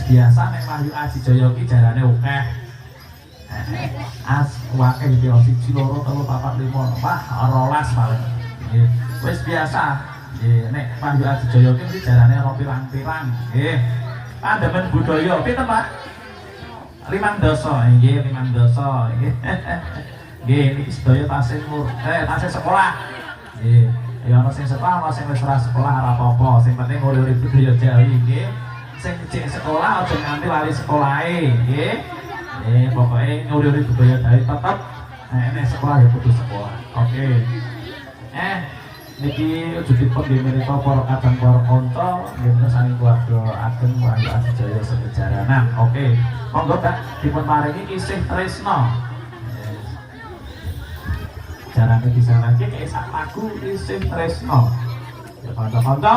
biasa nek Wahyu Adijaya ki jarane akeh. As wakil piro 1 2 3 4 5 wah 12 paling. Nggih. Wis biasa. Nggih, nek Wahyu Adijaya ki jarane ana pirang-pirang. Nggih. Pandemen budaya pinten, Pak? 5 doso, nggih 5 doso, nggih. Nggih, niki sedaya tasih tasih sekolah. Nggih. Ya ana sing sekolah, ana sing wis ora sekolah ora apa-apa, sing penting urip budaya Jawi nggih. Sing cek sekolah aja nganti lali sekolahe, nggih. Pokoke urip budaya Jawi tetep nek sekolah ya kudu sekolah. Oke. Niki ujugipun nggih menika para kadang para kanca nggih saking keluarga ageng Wahyu Adijaya Sekejaranan. Oke. Monggo Kak dipun paringi isih tresna. Jarane bisa lagi kayak sak lagu isih tresno. Ya kanca-kanca